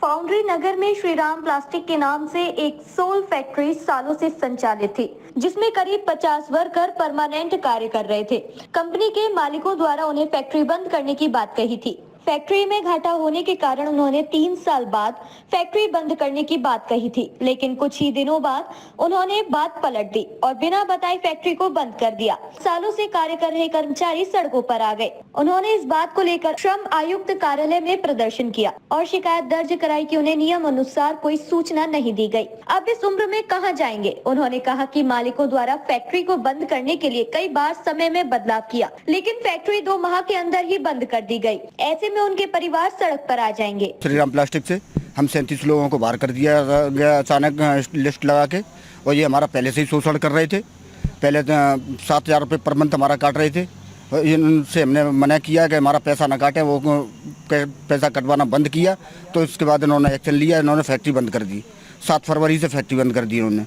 Foundry नगर में Shriram plastic के नाम से एक सोल फैक्ट्री सालों से संचालित थी, जिसमें करीब 50 वर्कर परमानेंट कार्य कर रहे थे। कंपनी के मालिकों द्वारा उन्हें फैक्ट्री बंद करने की बात कही थी। फैक्ट्री में घाटा होने के कारण उन्होंने 3 साल बाद फैक्ट्री बंद करने की बात कही थी, लेकिन कुछ ही दिनों बाद उन्होंने बात पलट दी और बिना बताए फैक्ट्री को बंद कर दिया। सालों से कार्य कर रहे कर्मचारी सड़कों पर आ गए। उन्होंने इस बात को लेकर श्रम आयुक्त कार्यालय में प्रदर्शन किया और शिकायत दर्ज कराई कि उन्हें नियम अनुसार कोई सूचना नहीं दी गई। अब इस उम्र में कहां जाएंगे? उन्होंने कहा कि मालिकों द्वारा फैक्ट्री को बंद करने के लिए कई बार समय में बदलाव किया, लेकिन फैक्ट्री 2 माह के अंदर ही बंद कर दी गई। ऐसे में उनके परिवार सड़क पर आ जाएंगे। श्रीराम प्लास्टिक से हम 37 लोगों को बाहर कर दिया गया अचानक लिस्ट लगा के, और ये हमारा पहले से ही शोषण कर रहे थे। पहले 7,000 रुपये पर मंथ हमारा काट रहे थे। इनसे हमने मना किया कि हमारा पैसा ना काटे, वो पैसा कटवाना बंद किया। तो इसके बाद इन्होंने एक्शन लिया, इन्होंने फैक्ट्री बंद कर दी। 7 फरवरी से फैक्ट्री बंद कर दी इन्होंने।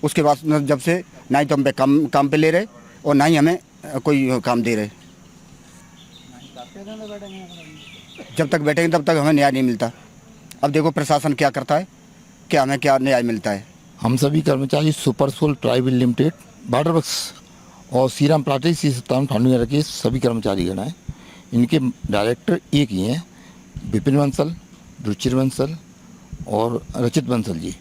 उसके बाद जब से ना ही तो हम पे काम पे ले रहे और ना ही हमें कोई काम दे रहे। जब तक बैठेंगे तब तक हमें न्याय नहीं मिलता। अब देखो प्रशासन क्या करता है, क्या हमें क्या न्याय मिलता है। हम सभी कर्मचारी super soul private limited, water works और श्रीराम प्लास्टिक C57 फाउंड्री के सभी कर्मचारी गण हैं। इनके डायरेक्टर एक ही हैं, विपिन बंसल, रुचिर बंसल और रचित बंसल जी।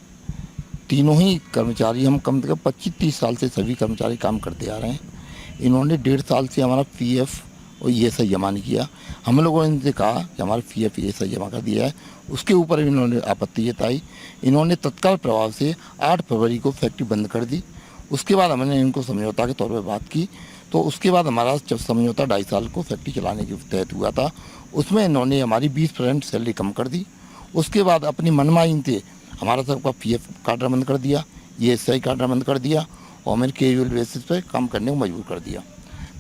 तीनों ही कर्मचारी हम कम से कम 25-30 साल से सभी कर्मचारी काम करते आ रहे हैं। इन्होंने 1.5 साल से हमारा PF और ESI जमा नहीं किया। हम लोगों ने इनसे कहा कि हमारा PF ESI जमा कर दिया है, उसके ऊपर इन्होंने आपत्ति जताई। इन्होंने तत्काल प्रभाव से 8 फरवरी को फैक्ट्री बंद कर दी। उसके बाद हमने इनको समझौता के तौर पर बात की, तो उसके बाद हमारा जब समझौता 2.5 साल को फैक्ट्री चलाने के तहत हुआ था, उसमें इन्होंने हमारी 20% सैलरी कम कर दी। उसके बाद अपनी मनमानी से हमारा सबका PF काटना बंद कर दिया, ESI काटना बंद कर दिया और हमें कैजुअल बेसिस पर काम करने को मजबूर कर दिया।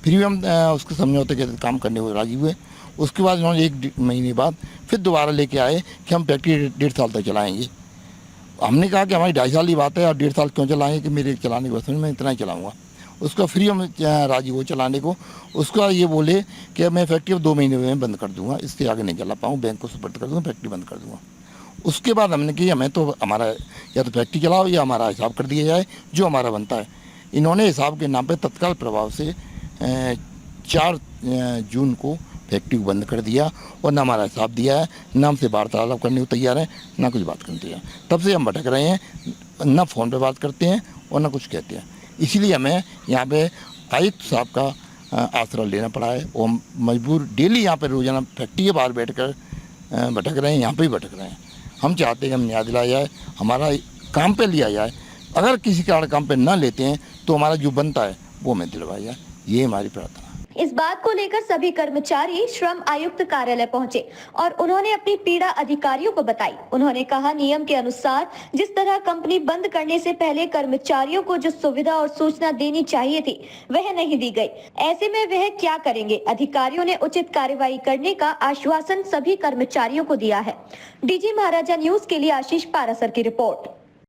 फिर भी हम उसके समझौते के काम करने को राजी हुए। उसके बाद इन्होंने 1 महीने बाद फिर दोबारा लेके आए कि हम फैक्ट्री 1.5 साल तक चलाएंगे। हमने कहा कि हमारी 2.5 साल की बात है और 1.5 साल क्यों चलाएंगे कि मेरे चलाने की बस में मैं इतना ही चलाऊँगा। उसका फ्री हम राजी हो चलाने को। उसका ये बोले कि मैं फैक्ट्री 2 महीने में बंद कर दूँगा, इसके आगे नहीं चला पाऊँ, बैंक को सुपर्द कर दूँगा, फैक्ट्री बंद कर दूँगा। उसके बाद हमने कि हमें तो हमारा या तो फैक्ट्री चलाओ या हमारा हिसाब कर दिया जाए जो हमारा बनता है। इन्होंने हिसाब के नाम पर तत्काल प्रभाव से 4 जून को फैक्ट्री को बंद कर दिया और ना हमारा हिसाब दिया है, ना हमसे वार्तालाप करने को तैयार है, ना कुछ बात करने तैयार। तब से हम भटक रहे हैं, ना फ़ोन पे बात करते हैं और ना कुछ कहते हैं। इसीलिए हमें यहाँ पे आयुक्त साहब का आसरा लेना पड़ा है और हम मजबूर डेली यहाँ पे रोज़ाना फैक्ट्री के बाहर बैठ कर भटक रहे हैं, यहाँ पर ही भटक रहे हैं। हम चाहते हैं कि हम न्याय दिलाया जाए, हमारा काम पे लिया जाए। अगर किसी कारण काम पे ना लेते हैं तो हमारा जो बनता है वो हमें दिलवाया जाए, ये हमारी प्रार्थना। इस बात को लेकर सभी कर्मचारी श्रम आयुक्त कार्यालय पहुंचे और उन्होंने अपनी पीड़ा अधिकारियों को बताई। उन्होंने कहा नियम के अनुसार जिस तरह कंपनी बंद करने से पहले कर्मचारियों को जो सुविधा और सूचना देनी चाहिए थी वह नहीं दी गई। ऐसे में वह क्या करेंगे? अधिकारियों ने उचित कार्रवाई करने का आश्वासन सभी कर्मचारियों को दिया है। DG महाराजा न्यूज के लिए आशीष पारासर की रिपोर्ट।